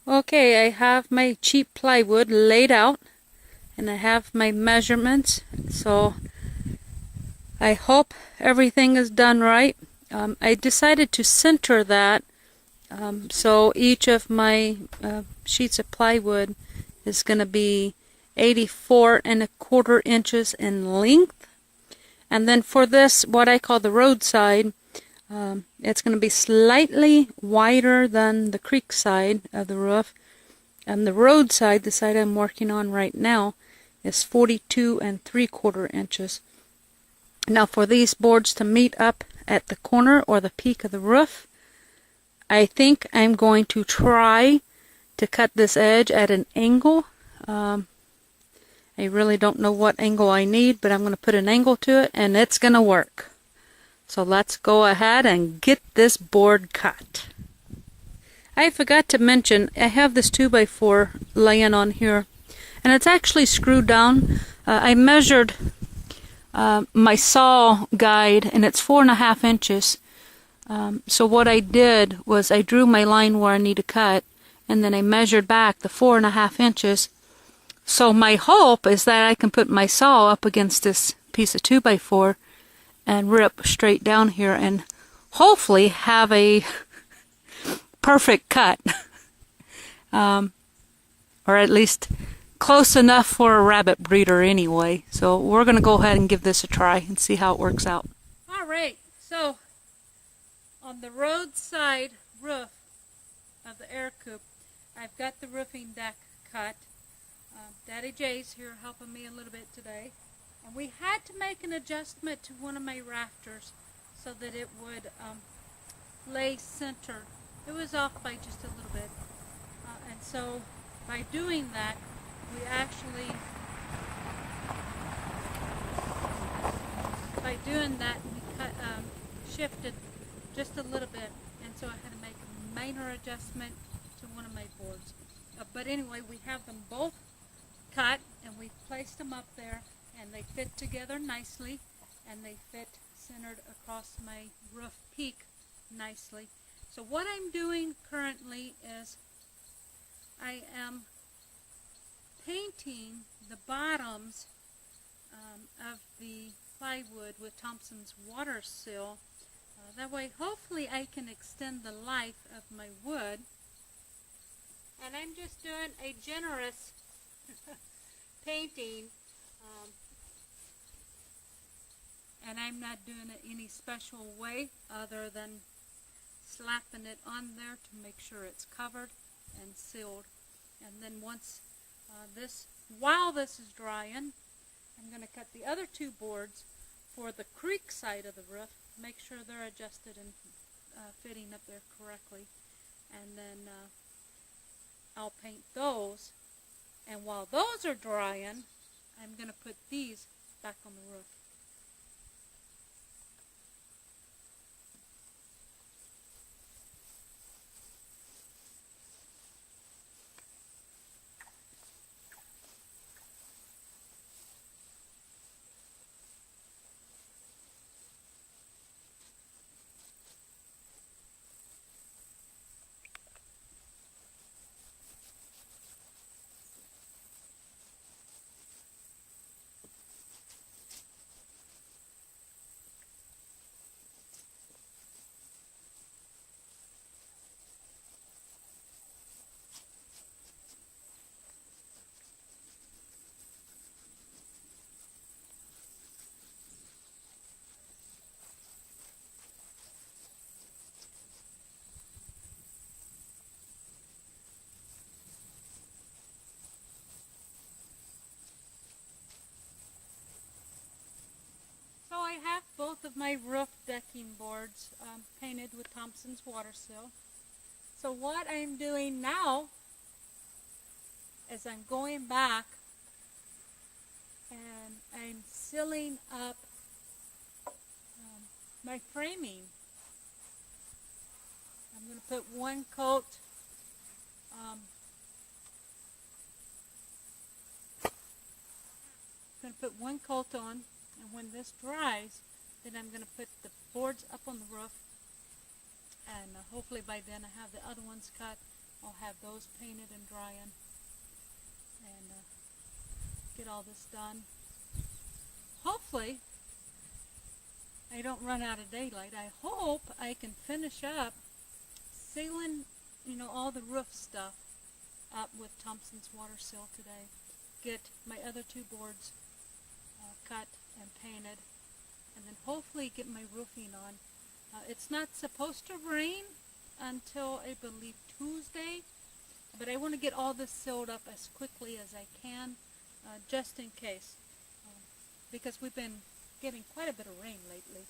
Okay, I have my cheap plywood laid out and I have my measurements, so I hope everything is done right. I decided to center that so each of my sheets of plywood is going to be 84¼ inches in length. And then for this, what I call the roadside, it's going to be slightly wider than the creek side of the roof. And the road side, the side I'm working on right now, is 42¾ inches. Now for these boards to meet up at the corner or the peak of the roof, I think I'm going to try to cut this edge at an angle. I really don't know what angle I need, but I'm going to put an angle to it and it's going to work. So let's go ahead and get this board cut. I forgot to mention, I have this 2x4 laying on here, and it's actually screwed down. I measured my saw guide, and it's 4½ inches. So what I did was I drew my line where I need to cut, and then I measured back the 4½ inches. So my hope is that I can put my saw up against this piece of 2x4 and rip straight down here and hopefully have a perfect cut. Or at least close enough for a rabbit breeder anyway. So we're going to go ahead and give this a try and see how it works out. Alright, so on the roadside roof of the air coop, I've got the roofing deck cut. Daddy Jay's here helping me a little bit today. And we had to make an adjustment to one of my rafters so that it would lay center. It was off by just a little bit. And so by doing that, we actually, shifted just a little bit. And so I had to make a minor adjustment to one of my boards. But anyway, we have them both cut and we placed them up there and they fit together nicely and they fit centered across my roof peak nicely. So what I'm doing currently is I am painting the bottoms of the plywood with Thompson's water seal. That way hopefully I can extend the life of my wood. And I'm just doing a generous painting, and I'm not doing it any special way other than slapping it on there to make sure it's covered and sealed. And then once while this is drying, I'm going to cut the other two boards for the creek side of the roof, make sure they're adjusted and fitting up there correctly, and then I'll paint those. And while those are drying, I'm going to put these back on the roof. So I have both of my roof decking boards painted with Thompson's water seal. So what I'm doing now is I'm going back and I'm sealing up my framing. I'm going to put one coat on, and when this dries, then I'm going to put the boards up on the roof, and hopefully by then I have the other ones cut I'll have those painted and drying, and get all this done. Hopefully I don't run out of daylight. I hope I can finish up sealing, all the roof stuff up with Thompson's water seal today. Get my other two boards cut and painted, and then hopefully get my roofing on. It's not supposed to rain until I believe Tuesday, but I want to get all this sealed up as quickly as I can, just in case, because we've been getting quite a bit of rain lately.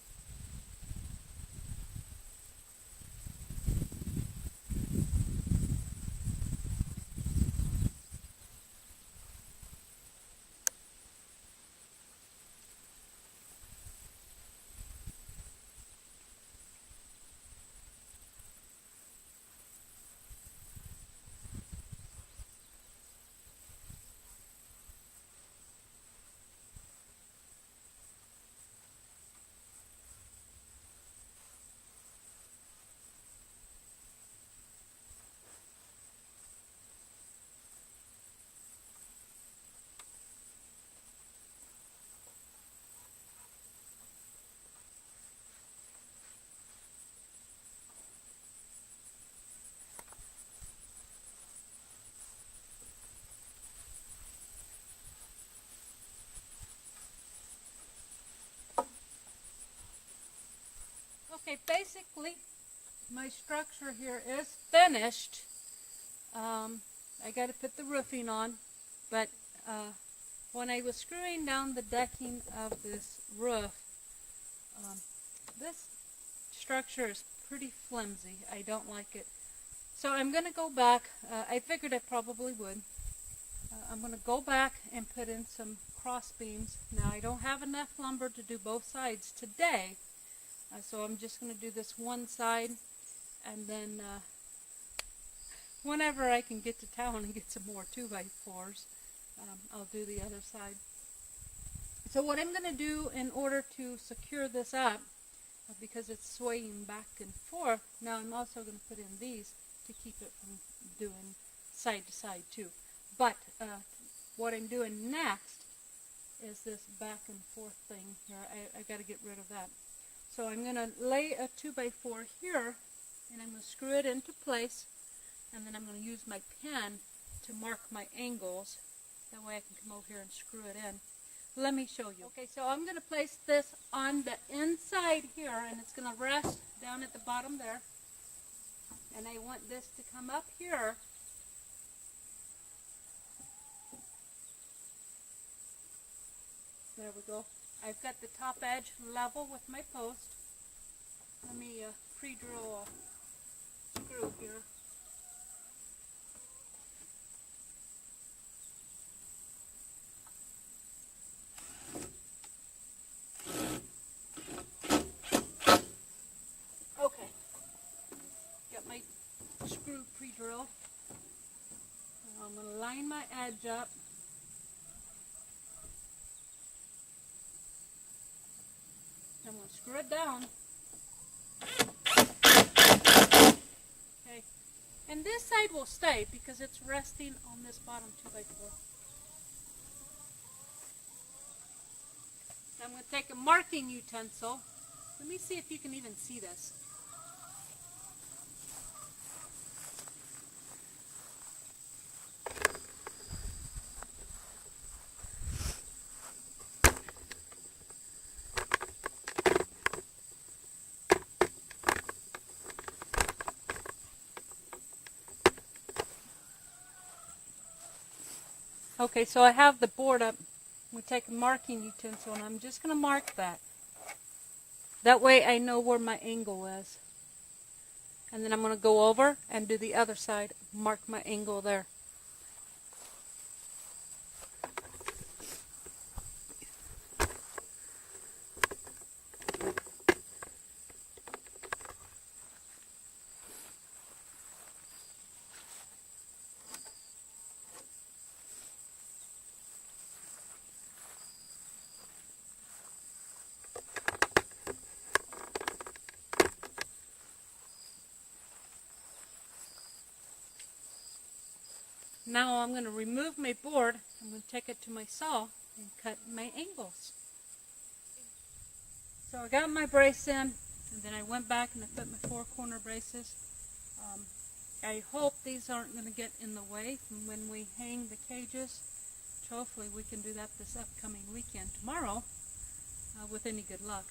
Okay, basically my structure here is finished. I got to put the roofing on, but when I was screwing down the decking of this roof, this structure is pretty flimsy. I don't like it. So I'm going to go back. I figured I probably would. I'm going to go back and put in some cross beams. Now I don't have enough lumber to do both sides today. So I'm just going to do this one side, and then whenever I can get to town and get some more 2x4s, I'll do the other side. So what I'm going to do in order to secure this up, because it's swaying back and forth, now I'm also going to put in these to keep it from doing side to side too. But what I'm doing next is this back and forth thing here. I got to get rid of that. So I'm going to lay a 2x4 here, and I'm going to screw it into place, and then I'm going to use my pen to mark my angles. That way I can come over here and screw it in. Let me show you. Okay, so I'm going to place this on the inside here, and it's going to rest down at the bottom there. And I want this to come up here. There we go. I've got the top edge level with my post. Let me pre-drill a screw here. Okay. Got my screw pre-drilled. I'm going to line my edge up. I'm going to screw it down. Okay. And this side will stay because it's resting on this bottom 2x4. I'm going to take a marking utensil. Let me see if you can even see this. Okay, so I have the board up. I'm going to take a marking utensil, and I'm just going to mark that. That way I know where my angle is. And then I'm going to go over and do the other side, mark my angle there. Now I'm going to remove my board. I'm going to take it to my saw and cut my angles. So I got my brace in, and then I went back and I put my 4 corner braces. I hope these aren't going to get in the way when we hang the cages. So hopefully we can do that this upcoming weekend, tomorrow, with any good luck.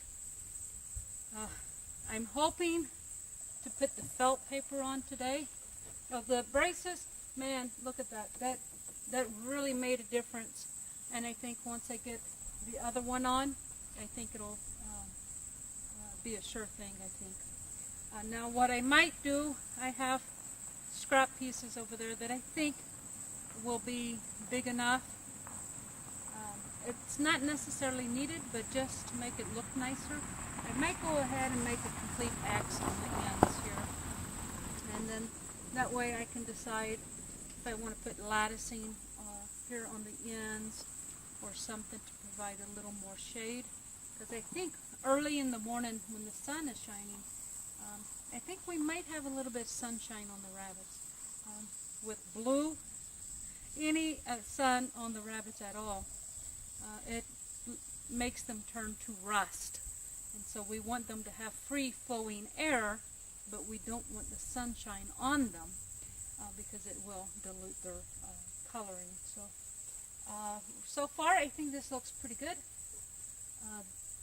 I'm hoping to put the felt paper on today. The braces, man, look at that. That really made a difference. And I think once I get the other one on, I think it'll be a sure thing, I think. Now what I might do, I have scrap pieces over there that I think will be big enough. It's not necessarily needed, but just to make it look nicer, I might go ahead and make a complete X on the ends here. And then that way I can decide if I want to put latticing here on the ends or something to provide a little more shade. Because I think early in the morning when the sun is shining, I think we might have a little bit of sunshine on the rabbits. With blue, any sun on the rabbits at all, it makes them turn to rust. And so we want them to have free flowing air, but we don't want the sunshine on them because it will dilute their coloring. So far I think this looks pretty good.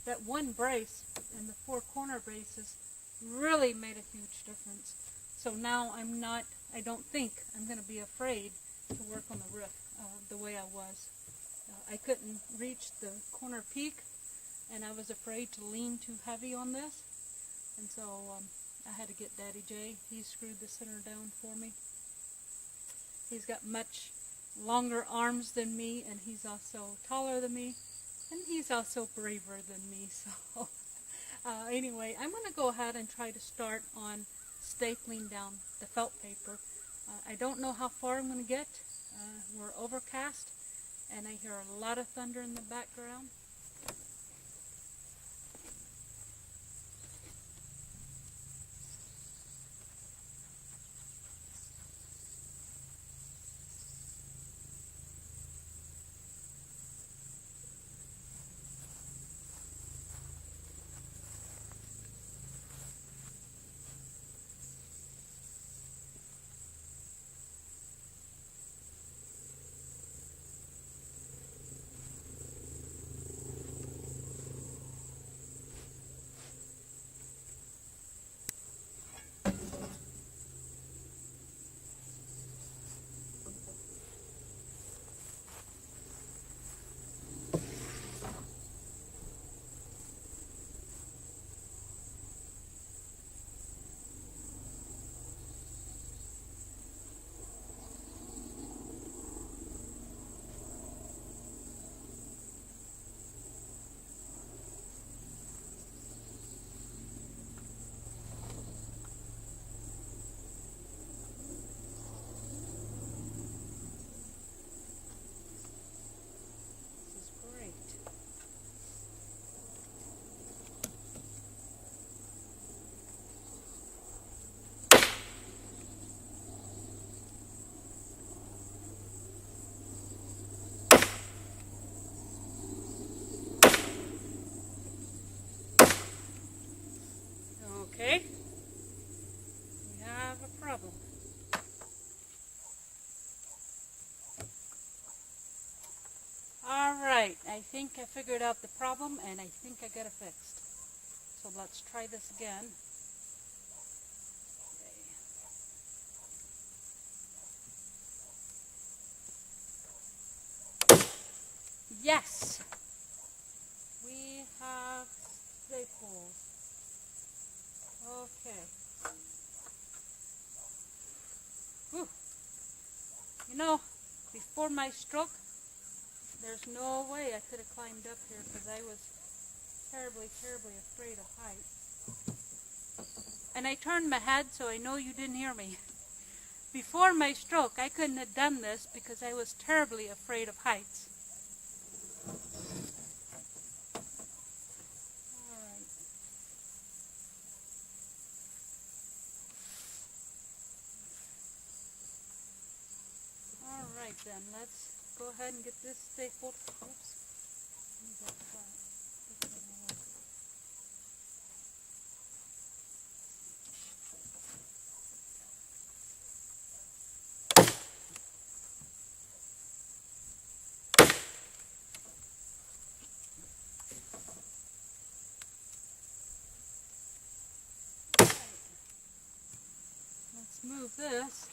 That one brace and the 4 corner braces really made a huge difference. So now I don't think I'm going to be afraid to work on the roof the way I was. I couldn't reach the corner peak, and I was afraid to lean too heavy on this. And so I had to get Daddy J. He screwed the center down for me. He's got much longer arms than me, and he's also taller than me, and he's also braver than me. So anyway, I'm going to go ahead and try to start on stapling down the felt paper. I don't know how far I'm going to get. We're overcast, and I hear a lot of thunder in the background. Okay, we have a problem. Alright, I think I figured out the problem, and I think I got it fixed. So let's try this again. Okay. Yes! We have staples. Okay. Whew. You know, before my stroke, there's no way I could have climbed up here because I was terribly, terribly afraid of heights. And I turned my head so I know you didn't hear me. Before my stroke, I couldn't have done this because I was terribly afraid of heights. All then. Let's go ahead and get this stapled. Oops. Let's move this.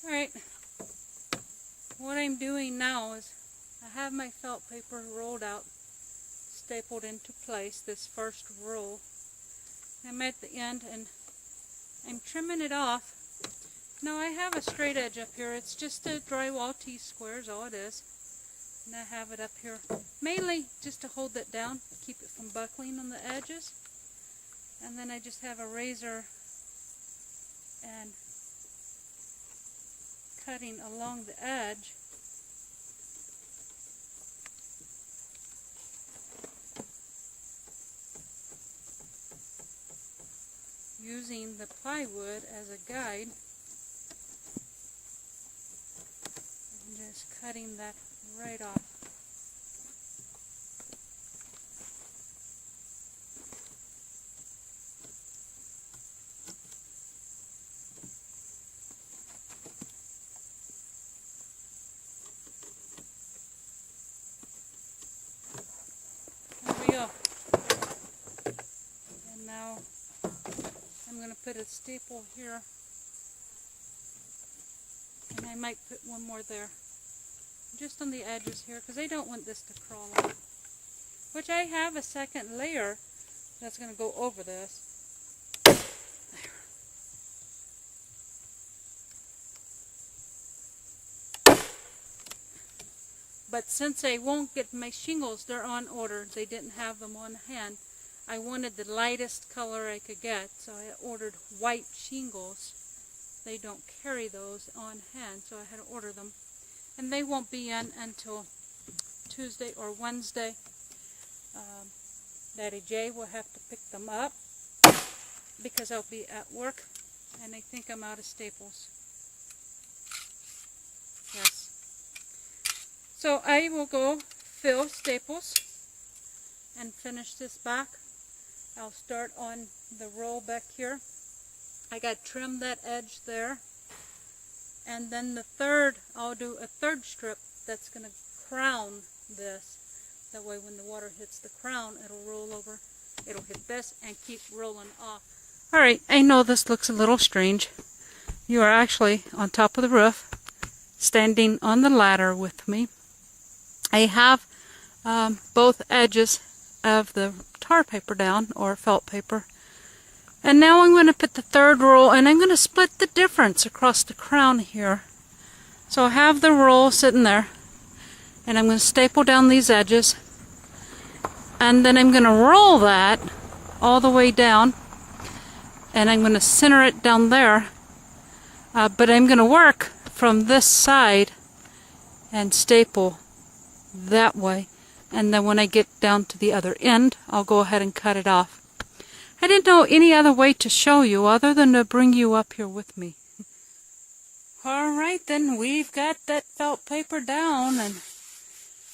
Alright, what I'm doing now is I have my felt paper rolled out, stapled into place, this first roll. I'm at the end and I'm trimming it off. Now I have a straight edge up here. It's just a drywall T-square is all it is. And I have it up here mainly just to hold it down, keep it from buckling on the edges. And then I just have a razor and cutting along the edge. Using the plywood as a guide. And just cutting that right off. And now I'm going to put a staple here, and I might put one more there, just on the edges here, because I don't want this to crawl off. Which I have a second layer that's going to go over this. There. But since I won't get my shingles, they're on order. They didn't have them on hand. I wanted the lightest color I could get, so I ordered white shingles. They don't carry those on hand, so I had to order them. And they won't be in until Tuesday or Wednesday. Daddy J will have to pick them up because I'll be at work, and I think I'm out of staples. Yes. So I will go fill staples and finish this back. I'll start on the roll back here. I got to trim that edge there. And then the third, I'll do a third strip that's going to crown this. That way when the water hits the crown, it'll roll over. It'll hit this and keep rolling off. Alright, I know this looks a little strange. You are actually on top of the roof, standing on the ladder with me. I have both edges of the tar paper down, or felt paper. And now I'm going to put the third roll, and I'm going to split the difference across the crown here. So I have the roll sitting there, and I'm going to staple down these edges, and then I'm going to roll that all the way down, and I'm going to center it down there, but I'm going to work from this side and staple that way, and then when I get down to the other end, I'll go ahead and cut it off. I didn't know any other way to show you other than to bring you up here with me. Alright then, we've got that felt paper down, and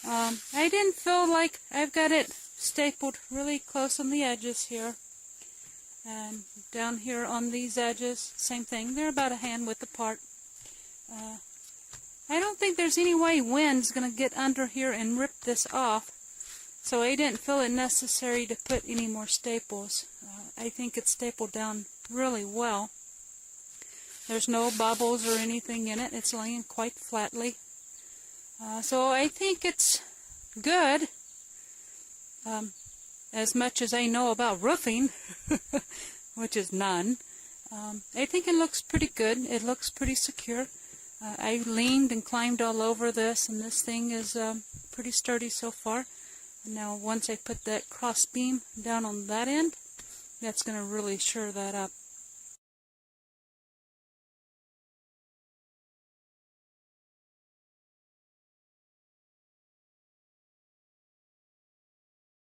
I didn't feel like I've got it stapled really close on the edges here. And down here on these edges, same thing, they're about a hand width apart. I don't think there's any way wind's going to get under here and rip this off. So I didn't feel it necessary to put any more staples. I think it's stapled down really well. There's no bubbles or anything in it. It's laying quite flatly. So I think it's good. As much as I know about roofing, which is none, I think it looks pretty good. It looks pretty secure. I leaned and climbed all over this, and this thing is pretty sturdy so far. Now once I put that cross beam down on that end, that's going to really shore that up.